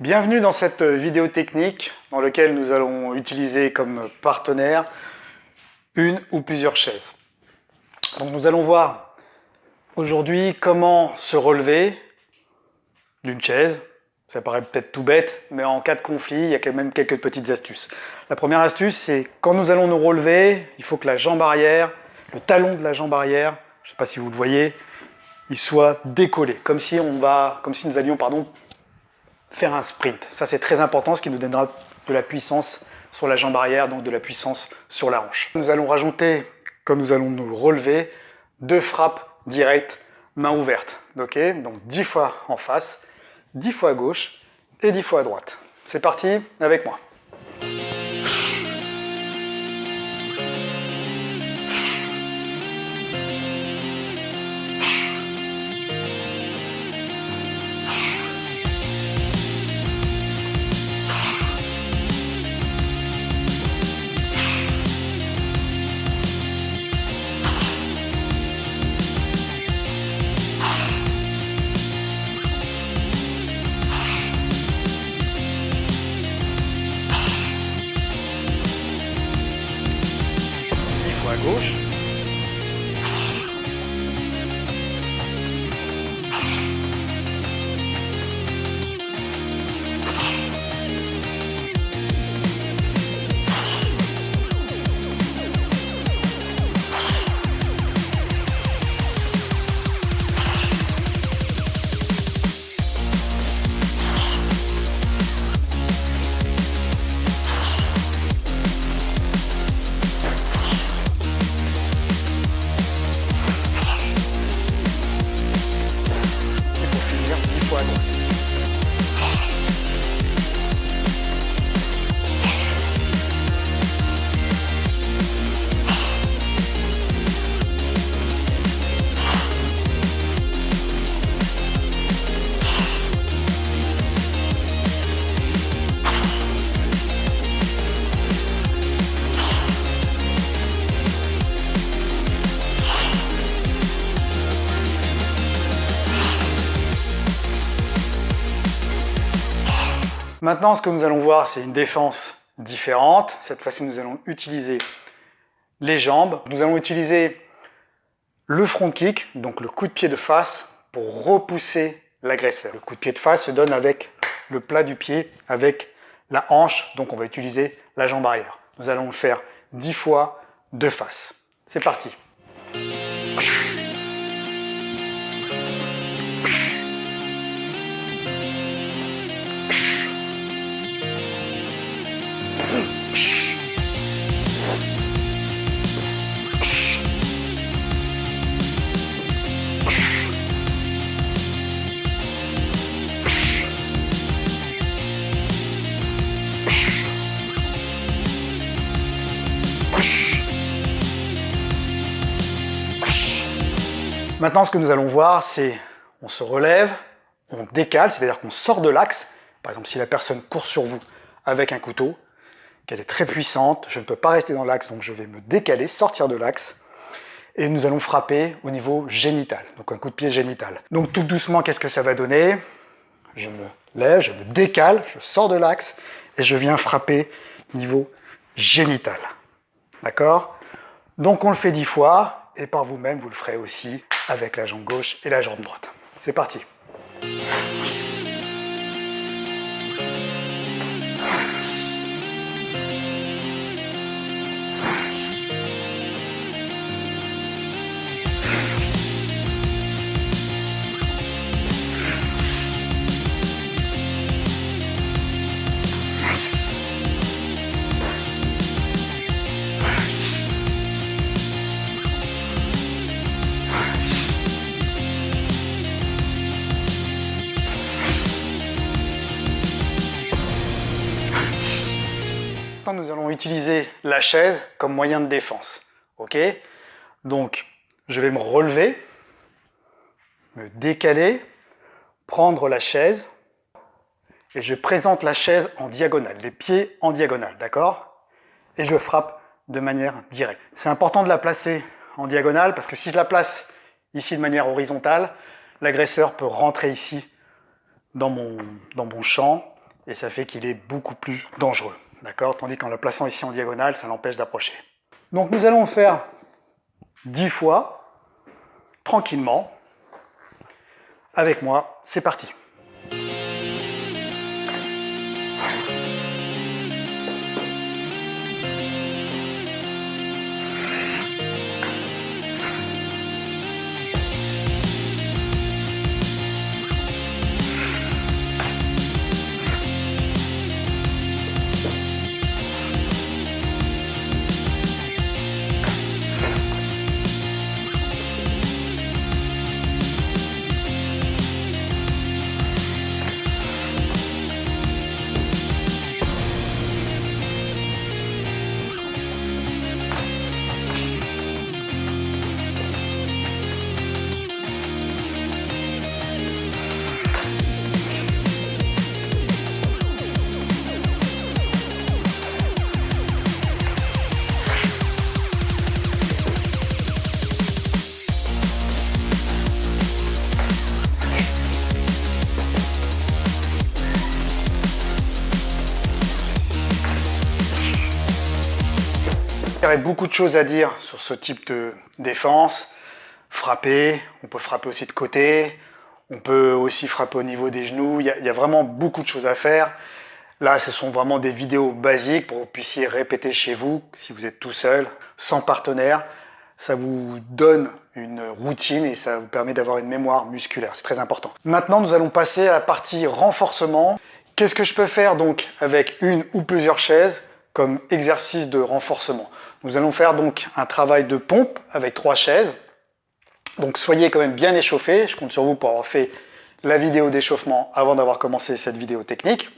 Bienvenue dans cette vidéo technique dans laquelle nous allons utiliser comme partenaire une ou plusieurs chaises. Donc nous allons voir aujourd'hui comment se relever d'une chaise. Ça paraît peut-être tout bête, mais en cas de conflit, il y a quand même quelques petites astuces. La première astuce, c'est quand nous allons nous relever, il faut que la jambe arrière, le talon de la jambe arrière, je ne sais pas si vous le voyez, il soit décollé, comme si nous allions faire un sprint. Ça, c'est très important, ce qui nous donnera de la puissance sur la jambe arrière, donc de la puissance sur la hanche. Nous allons rajouter, comme nous allons nous relever, 2 frappes directes, main ouverte. Okay, donc 10 fois en face, 10 fois à gauche et 10 fois à droite. C'est parti, avec moi. À gauche. Maintenant, ce que nous allons voir, c'est une défense différente. Cette fois-ci, nous allons utiliser les jambes. Nous allons utiliser le front kick, donc le coup de pied de face, pour repousser l'agresseur. Le coup de pied de face se donne avec le plat du pied, avec la hanche, donc on va utiliser la jambe arrière. Nous allons le faire 10 fois de face. C'est parti. Maintenant, ce que nous allons voir, c'est on se relève, on décale, c'est-à-dire qu'on sort de l'axe. Par exemple, si la personne court sur vous avec un couteau, qu'elle est très puissante, je ne peux pas rester dans l'axe, donc je vais me décaler, sortir de l'axe, et nous allons frapper au niveau génital, donc un coup de pied génital. Donc tout doucement, qu'est-ce que ça va donner? Je me lève, je me décale, je sors de l'axe, et je viens frapper niveau génital. D'accord? Donc on le fait 10 fois, et par vous-même, vous le ferez aussi avec la jambe gauche et la jambe droite. C'est parti. Nous allons utiliser la chaise comme moyen de défense. Ok? Donc, je vais me relever, me décaler, prendre la chaise, et je présente la chaise en diagonale, les pieds en diagonale, d'accord? Et je frappe de manière directe. C'est important de la placer en diagonale, parce que si je la place ici de manière horizontale, l'agresseur peut rentrer ici dans mon champ et ça fait qu'il est beaucoup plus dangereux. D'accord? Tandis qu'en le plaçant ici en diagonale, ça l'empêche d'approcher. Donc nous allons faire 10 fois, tranquillement. Avec moi, c'est parti. Il y aurait beaucoup de choses à dire sur ce type de défense. Frapper, on peut frapper aussi de côté, on peut aussi frapper au niveau des genoux. Il y a vraiment beaucoup de choses à faire. Là, ce sont vraiment des vidéos basiques pour que vous puissiez répéter chez vous, si vous êtes tout seul, sans partenaire. Ça vous donne une routine et ça vous permet d'avoir une mémoire musculaire. C'est très important. Maintenant, nous allons passer à la partie renforcement. Qu'est-ce que je peux faire donc avec une ou plusieurs chaises comme exercice de renforcement? Nous allons faire donc un travail de pompe avec 3 chaises. Donc soyez quand même bien échauffés. Je compte sur vous pour avoir fait la vidéo d'échauffement avant d'avoir commencé cette vidéo technique.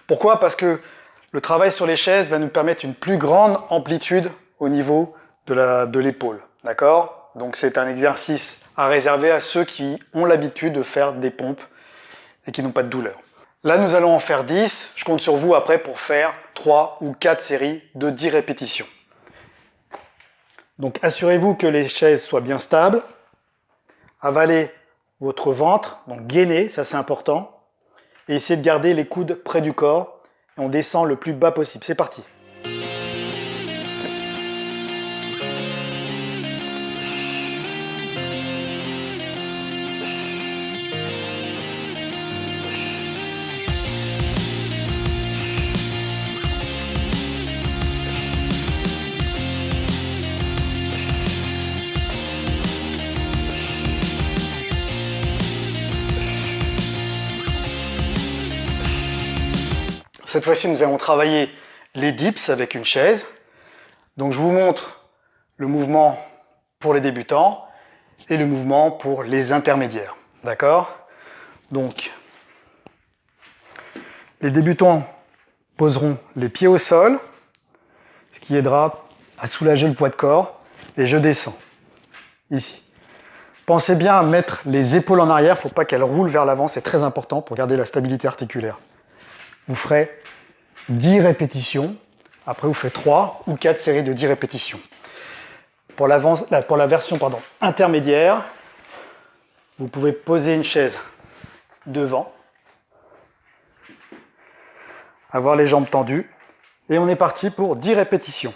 Pourquoi? Parce que le travail sur les chaises va nous permettre une plus grande amplitude au niveau de l'épaule. D'accord? Donc c'est un exercice à réserver à ceux qui ont l'habitude de faire des pompes et qui n'ont pas de douleur. Là, nous allons en faire 10. Je compte sur vous après pour faire 3 ou 4 séries de 10 répétitions. Donc, assurez-vous que les chaises soient bien stables. Avalez votre ventre, donc gainez, ça c'est important. Et essayez de garder les coudes près du corps. Et on descend le plus bas possible. C'est parti. Cette fois-ci, nous allons travailler les dips avec une chaise. Donc, je vous montre le mouvement pour les débutants et le mouvement pour les intermédiaires. D'accord? Donc, les débutants poseront les pieds au sol, ce qui aidera à soulager le poids de corps. Et je descends, ici. Pensez bien à mettre les épaules en arrière, il ne faut pas qu'elles roulent vers l'avant, c'est très important pour garder la stabilité articulaire. Vous ferez 10 répétitions, après vous faites 3 ou 4 séries de 10 répétitions. Pour la version intermédiaire, vous pouvez poser une chaise devant, avoir les jambes tendues, et on est parti pour 10 répétitions.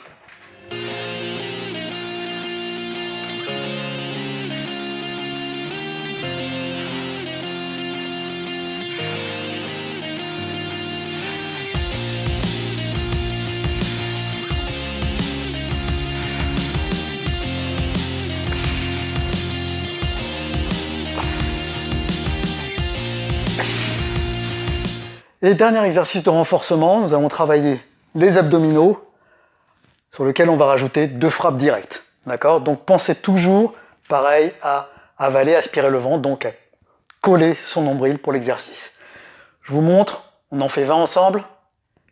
Et dernier exercice de renforcement, nous allons travailler les abdominaux sur lesquels on va rajouter 2 frappes directes. D'accord? Donc pensez toujours, pareil, à avaler, aspirer le ventre, donc à coller son nombril pour l'exercice. Je vous montre, on en fait 20 ensemble,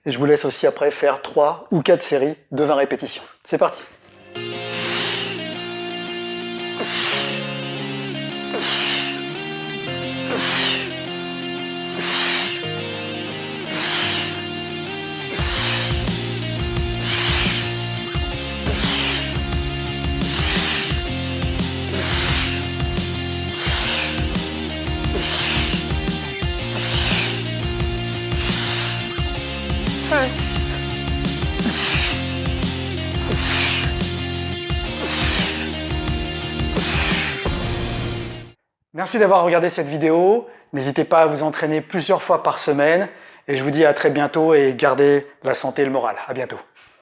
et je vous laisse aussi après faire 3 ou 4 séries de 20 répétitions. C'est parti! Merci d'avoir regardé cette vidéo. N'hésitez pas à vous entraîner plusieurs fois par semaine. Et je vous dis à très bientôt et gardez la santé et le moral. À bientôt.